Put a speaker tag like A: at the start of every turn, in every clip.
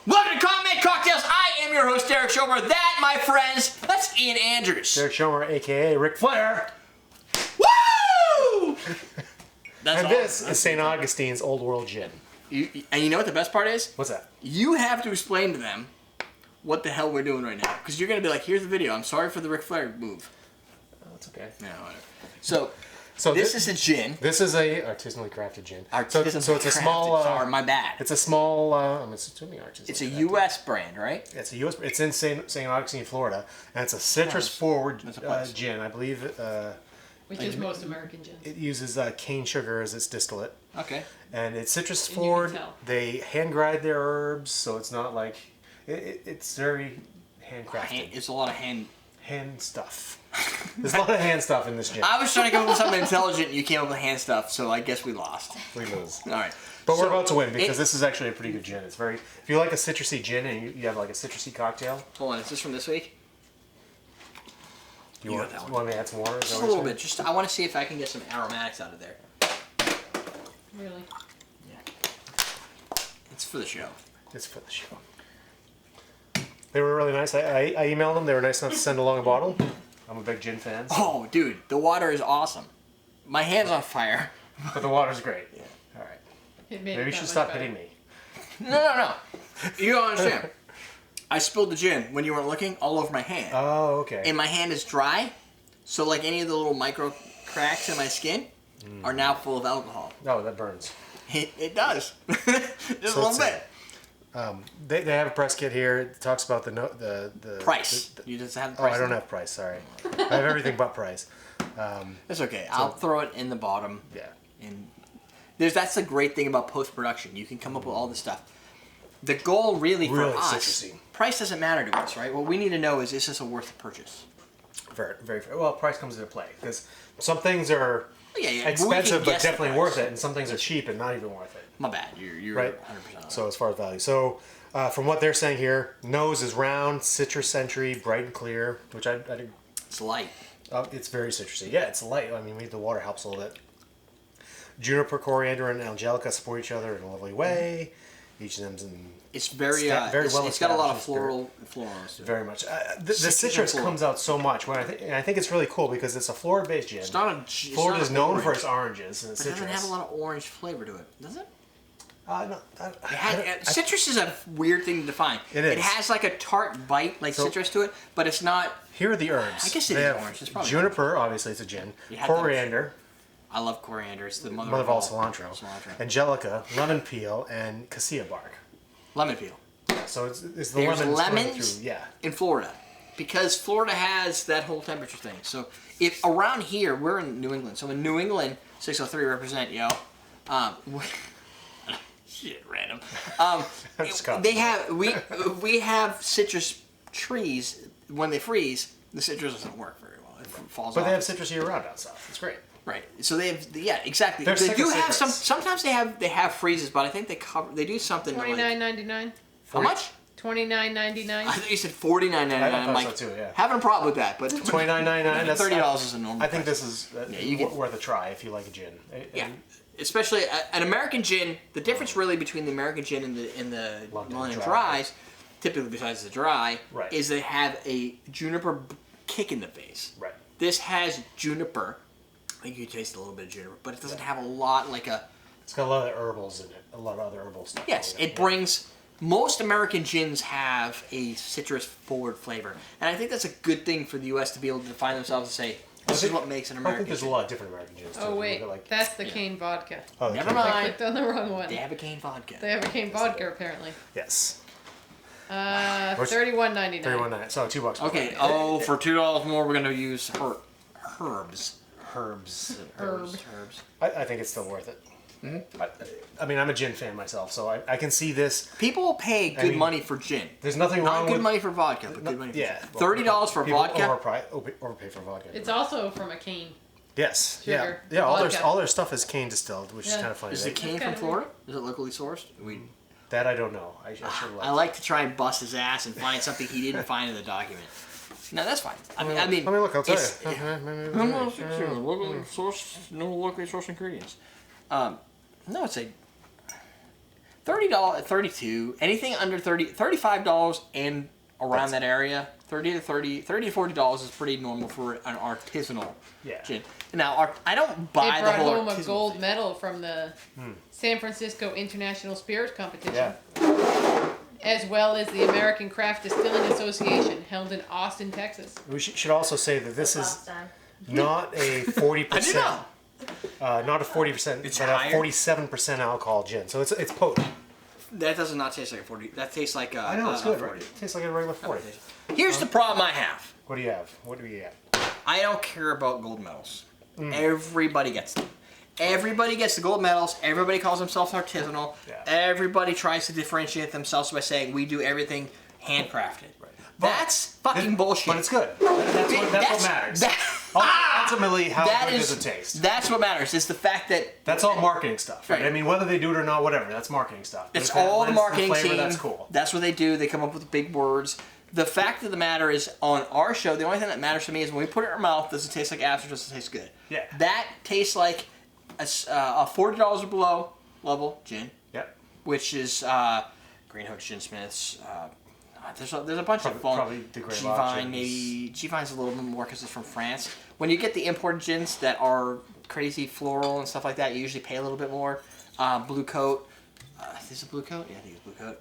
A: Welcome to Comment Cocktails. I am your host, Derek Schomer. That, my friends, that's Ian Andrews.
B: Derek Schomer, a.k.a. Ric Flair.
A: Woo! That's
B: and this is St. Augustine's Old World Gin.
A: And you know what the best part is?
B: What's that?
A: You have to explain to them what the hell we're doing right now. Because you're going to be like, here's the video. I'm sorry for the Ric Flair move.
B: Oh, it's okay.
A: No, whatever. So this is a gin.
B: This is a artisanally crafted gin.
A: So it's a small. Sorry, my bad.
B: It's a small. I'm assuming artisanally.
A: It's a U.S. brand, right?
B: It's a U.S. It's in St. Augustine, Florida, and it's a citrus-forward gin. I believe.
C: Which is most American gins.
B: It uses cane sugar as its distillate.
A: Okay.
B: And it's citrus-forward. They hand grind their herbs, so it's not like it's very handcrafted.
A: It's a lot of hand
B: stuff. There's a lot of hand stuff in this gin.
A: I was trying to come up with something intelligent, and you came up with hand stuff, so I guess we lost.
B: We lose.
A: All right.
B: But we're about to win because this is actually a pretty good gin. It's very. If you like a citrusy gin and you have like a citrusy cocktail.
A: Hold on, is this from this week?
B: You want me to add some water?
A: Just a little bit. I want to see if I can get some aromatics out of there.
C: Really?
A: Yeah. It's for the show.
B: It's for the show. They were really nice. I emailed them. They were nice enough to send along a bottle. I'm a big gin fan. So.
A: Oh, dude, the water is awesome. My hand's on fire.
B: But the water's great.
A: Yeah.
B: All right.
C: Maybe
B: you should stop hitting me.
A: No. You don't understand. I spilled the gin when you weren't looking all over my hand.
B: Oh, okay.
A: And my hand is dry, so like any of the little micro cracks in my skin are now full of alcohol.
B: Oh, that burns.
A: It does. Just a little bit.
B: They have a press kit here. It talks about the
A: price. You just have the price.
B: Oh, I don't have price. Sorry, I have everything but price.
A: It's okay. I'll throw it in the bottom.
B: Yeah.
A: And that's the great thing about post production. You can come up with all this stuff. The goal really for us, citrusy. Price doesn't matter to us, right? What we need to know is this a worth the purchase?
B: Very, very. Well, price comes into play because some things are
A: yeah.
B: expensive but definitely worth it, and some things are cheap and not even worth it.
A: My bad. You're
B: right.
A: 100%.
B: So as far as value, from what they're saying here, nose is round, citrus century, bright and clear, which I
A: it's light.
B: It's very citrusy. Yeah, it's light. I mean, the water helps a little bit. Juniper, coriander, and angelica support each other in a lovely way. Each of them's in.
A: It's very
B: very well.
A: It's got a lot of florals.
B: Very much. The citrus comes out so much. I think it's really cool because it's a Florida-based gin. Florida is known for its oranges and citrus.
A: It doesn't have a lot of orange flavor to it, does it?
B: No.
A: Citrus is a weird thing to define.
B: It is.
A: It has like a tart bite, citrus to it, but it's not.
B: Here are the herbs.
A: I guess it is orange. It's probably
B: juniper, obviously, it's a gin. Coriander.
A: I love coriander. It's the mother
B: of all cilantro. Angelica, lemon peel, and cassia bark.
A: Lemon peel.
B: Yeah, so it's the lemons
A: in Florida, because Florida has that whole temperature thing. So if around here, we're in New England. So in New England, 603 represent, yo. Shit, random. We have citrus trees. When they freeze, the citrus doesn't work very well. It falls off.
B: But they have citrus year round out south. It's great.
A: Right. So they have, exactly. They do have some. Sometimes they have freezes, but I think they do something.
C: $29.99.
A: How much?
C: $29.99.
A: I thought you said $49.99. I'm like,
B: so too, yeah.
A: Having a problem with that, but
B: $29.99. That's
A: $30 is a normal.
B: I think this is worth a try if you like a gin.
A: Yeah. Especially an American gin. The difference really between the American gin and the London Dries, typically besides the dry, is they have a juniper kick in the face.
B: Right.
A: This has juniper. I think you taste a little bit of juniper, but it doesn't have a lot
B: It's got a lot of herbals in it. A lot of other herbal stuff.
A: Yes, it brings. Most American gins have a citrus-forward flavor, and I think that's a good thing for the U.S. to be able to define themselves and say, this is what makes an American gin.
B: I think there's a lot of different American gins, too.
C: Oh, wait. That's the cane vodka.
B: Oh,
A: never mind.
C: I clicked on the wrong one.
A: They have a cane vodka.
C: They have a cane vodka, apparently.
B: Yes.
C: $31.99.
B: $31.99. So $2.
A: Okay. For $2 more, we're going to use herbs.
B: I think it's still worth it. Mm-hmm. I mean, I'm a gin fan myself, so I can see this.
A: People will pay good money for gin.
B: There's nothing wrong with...
A: Not good money for vodka, but good money for
B: gin.
A: $30 for vodka?
B: Overpay for vodka.
C: It's also from a cane.
B: Yes.
C: Sugar.
B: Yeah. All their stuff is cane distilled, which is kind of funny.
A: Is the cane from Florida? Is it locally sourced?
B: That I don't know. I
A: like to try and bust his ass and find something he didn't find in the document. No, that's fine. I mean,
B: look. I'll tell you.
A: No locally sourced ingredients. No, it's a. $30, $32, anything under $35 and around that area. $30 to $40 is pretty normal for an artisanal gin. Now, I don't buy the whole
C: home a gold medal from the San Francisco International Spirits Competition, as well as the American Craft Distilling Association, held in Austin, Texas.
B: We should also say that this is not a 40%. Not a 40%,
A: it's
B: but
A: higher?
B: a 47% alcohol gin. So it's potent.
A: That does not taste like a 40. That tastes like a.
B: I know, it's good, right?
A: 40.
B: It tastes like a regular 40.
A: Here's the problem I have.
B: What do you have? What do we have?
A: I don't care about gold medals. Everybody gets them. Everybody gets the gold medals. Everybody calls themselves artisanal.
B: Yeah.
A: Everybody tries to differentiate themselves by saying we do everything handcrafted. Right. That's fucking bullshit.
B: But it's good. That's what matters. Ultimately, how good does it taste?
A: That's what matters. Is the fact that
B: that's all marketing stuff. Right? I mean, whether they do it or not, whatever. That's marketing stuff.
A: It's all the marketing
B: flavor,
A: team.
B: That's cool.
A: That's what they do. They come up with big words. The fact of the matter is, on our show, the only thing that matters to me is when we put it in our mouth, does it taste like ass or does it taste good?
B: Yeah.
A: That tastes like a $40 or below level gin.
B: Yep.
A: Which is Green Hook Gin Smiths. There's a bunch of
B: probably the
A: G-Vine, maybe. G-Vine's a little bit more because it's from France. When you get the imported gins that are crazy floral and stuff like that, you usually pay a little bit more. Blue Coat. Is this a Blue Coat? Yeah, I think it's Blue Coat.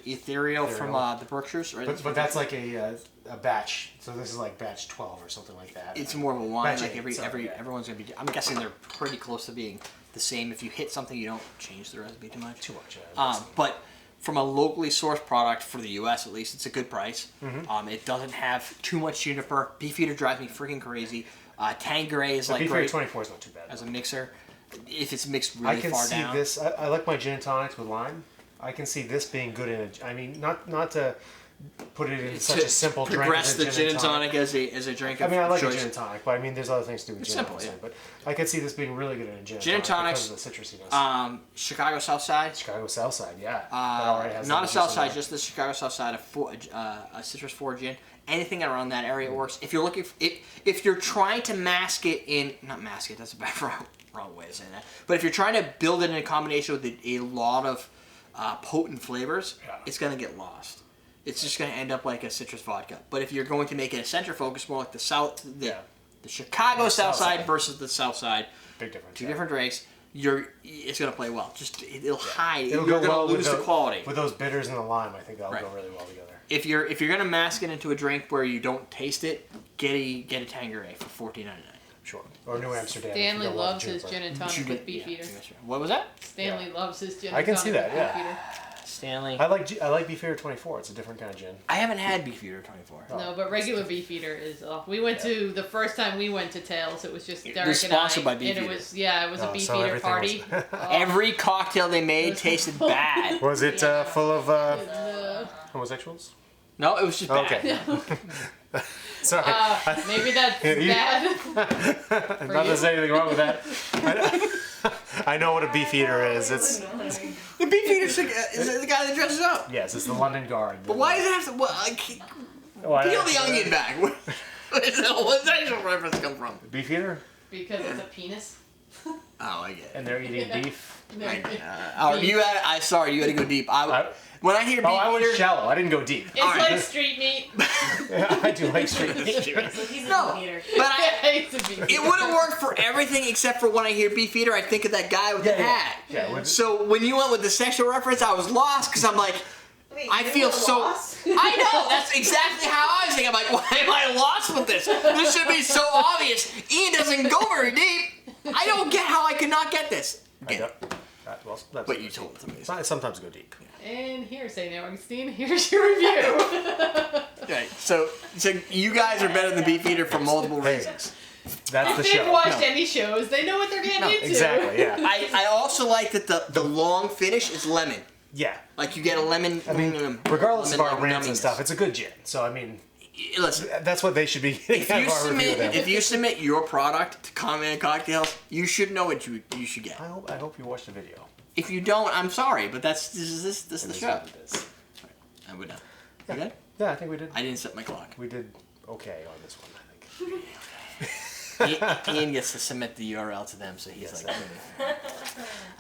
A: Ethereal from the Berkshires, right?
B: But that's like a batch. So this is like batch 12 or something like that.
A: It's more of a wine.
B: Batch
A: like
B: 8,
A: everyone's gonna be. I'm guessing they're pretty close to being the same. If you hit something, you don't change the recipe too much. But from a locally sourced product for the U.S. at least, it's a good price. It doesn't have too much juniper. Beefeater drives me freaking crazy. Tanqueray is like
B: Beefeater
A: great
B: 24 is not too bad
A: as a mixer. If it's mixed really far down.
B: I can see this. I like my gin and tonics with lime. I can see this being good in a. I mean, not to put it in such a simple drink.
A: Progress the gin and tonic as a drink.
B: I mean, I like
A: choice.
B: a gin and tonic, but I mean, there's other things to do with
A: It's
B: gin.
A: simple, yeah.
B: But I could see this being really good in a gin
A: and tonics.
B: because of the citrusiness.
A: Chicago South Side.
B: Chicago South Side, yeah.
A: Not a South Side, just the Chicago South Side, a citrus 4 gin. Anything around that area works. If you're looking, if you're trying to mask it in, not mask it. That's a bad wrong way of saying that. But if you're trying to build it in combination with a lot of potent flavors, it's gonna get lost. It's just gonna end up like a citrus vodka. But if you're going to make it a center focus, more like the Chicago South Side versus the South Side,
B: big difference.
A: Two different drinks. It's gonna play well. Just it'll hide.
B: It'll
A: you're
B: go
A: gonna
B: well
A: lose the quality
B: with those bitters and the lime. I think that'll go really well together.
A: If you're gonna mask it into a drink where you don't taste it, get a Tanqueray for $14.99.
B: Sure. Or New Amsterdam.
C: Stanley loves his gin and tonic with Beefeater.
A: What was that?
C: Stanley loves his gin and tonic.
B: I can see that.
C: With Beefeater.
A: Stanley.
B: I like Beefeater 24. It's a different kind of gin.
A: I haven't had Beefeater 24.
C: No, but regular Beefeater is off. We went to the first time we went to Tails. It was just Derek
A: was sponsored
C: and I,
A: by Beefeater.
C: and it was a Beefeater party.
A: Every cocktail they made tasted bad.
B: Was it full of homosexuals?
A: No, it was just bad.
B: Okay. Sorry.
C: Maybe that's bad.
B: Not there's anything wrong with that. I know what a Beefeater is. It's
A: the Beefeater is the guy that dresses up.
B: Yes, it's the London Guard.
A: But why does it have to? Peel the onion back. Where's the actual reference come from?
B: Beefeater?
C: Because it's a penis.
A: Oh, I get it.
B: And they're eating beef.
A: You had to go deep. When I hear Beefeater,
B: I went shallow. I didn't go deep.
C: It's like street meat.
B: I do like street meat.
A: No, but it wouldn't work for everything except for when I hear Beefeater, I think of that guy with the hat.
B: Yeah,
A: so when you went with the sexual reference, I was lost because I'm like, I feel so. I know, that's exactly how I was thinking. I'm like, why am I lost with this? This should be so obvious. Ian doesn't go very deep. I don't get how I could not get this. But you told it to me.
B: I sometimes go deep.
C: And hearsay now, Augustine. Here's your review.
A: Okay, so you guys are better than Beefeater for multiple reasons.
B: That's the
C: if
B: show.
C: they've watched any shows, they know what they're getting into.
B: Exactly, yeah.
A: I also like that the long finish is lemon.
B: Yeah.
A: Like you get a lemon.
B: I mean, regardless of our rants and stuff, it's a good gin. So, I mean,
A: listen,
B: that's what they should be getting out of our review.
A: If you submit your product to Comment Cocktails, you should know what you should get.
B: I hope you watched the video.
A: If you don't, I'm sorry, but this is the show.
B: Right,
A: and we're done. We good?
B: Yeah, I think we did.
A: I didn't set my clock.
B: We did okay on this one, I think.
A: Ian gets to submit the URL to them, so he's like,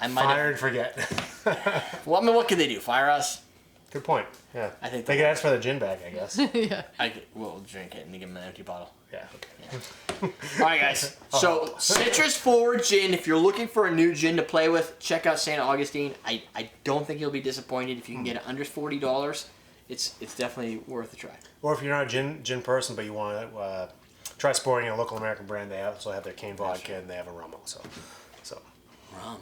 A: I might
B: Fire and forget.
A: Well, I mean, what can they do? Fire us?
B: Good point. Yeah.
A: I think
B: they could ask for the gin bag, I guess.
C: Yeah.
A: We'll drink it and give them an empty bottle.
B: Yeah.
A: All right, guys. So, citrus forward gin. If you're looking for a new gin to play with, check out St. Augustine. I don't think you'll be disappointed if you can get it under $40. It's definitely worth a try.
B: Or if you're not a gin person, but you want to try supporting a local American brand, they also have their cane vodka and they have a rum also. So.
A: Rum.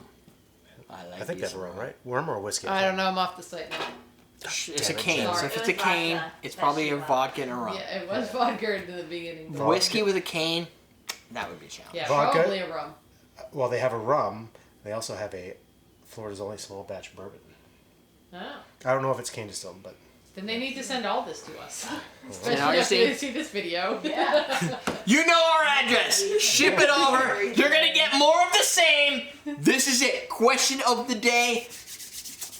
A: I
B: think they have a rum, right? Rum or whiskey?
C: I don't know. I'm off the site now.
A: It's a cane. So if it's a cane, it's probably a vodka and a rum.
C: Yeah, it was vodka in the beginning.
A: Whiskey with a cane, that would be a challenge.
C: Yeah,
B: Vodka?
C: probably a rum.
B: Well, they have a rum. They also have a Florida's only small batch bourbon.
C: Oh.
B: I don't know if it's cane distilled, but
C: Then they need to send all this to us.
A: St.
C: Especially after
A: Augustine.
C: they see this video.
D: Yeah.
A: You know our address. Ship it over. You're gonna get more of the same. This is it. Question of the day.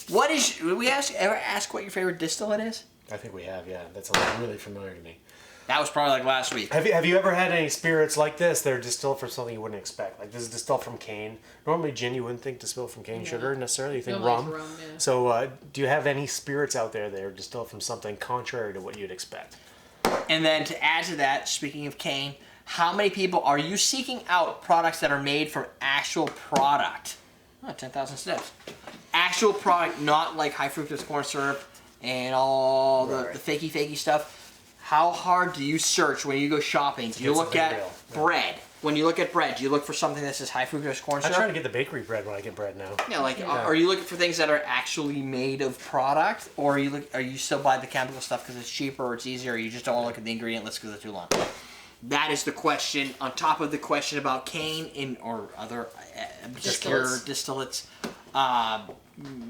A: What is? Did we ever ask what your favorite distillate is?
B: I think we have. Yeah, that's really familiar to me.
A: That was probably like last week.
B: Have you ever had any spirits like this? They're distilled from something you wouldn't expect. Like this is distilled from cane. Normally, gin you wouldn't think distilled from cane sugar necessarily. You think
C: Nobody
B: rum.
C: likes rum, yeah.
B: So, do you have any spirits out there that are distilled from something contrary to what you'd expect?
A: And then to add to that, speaking of cane, how many people are you seeking out products that are made from actual product? Oh, 10,000 steps. Actual product, not like high fructose corn syrup and all the fakey stuff. How hard do you search when you go shopping? Do you look at bread? When you look at bread, do you look for something that says high fructose corn syrup?
B: I try to get the bakery bread when I get bread now.
A: Yeah, like are you looking for things that are actually made of product, or are you still buy the chemical stuff because it's cheaper or it's easier, or you just don't want to look at the ingredient list because it's too long? That is the question. On top of the question about cane or other obscure distillates,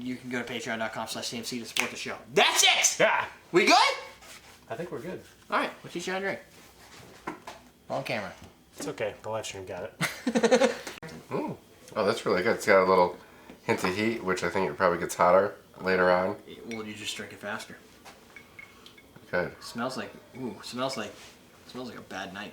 A: you can go to patreon.com/CMC to support the show. That's it.
B: Yeah.
A: We good?
B: I think we're good.
A: All right, we'll teach you how to drink. On camera.
B: It's okay. The live stream got it.
E: Oh, that's really good. It's got a little hint of heat, which I think it probably gets hotter later on.
A: Well, you just drink it faster.
E: Good.
A: Smells like a bad night.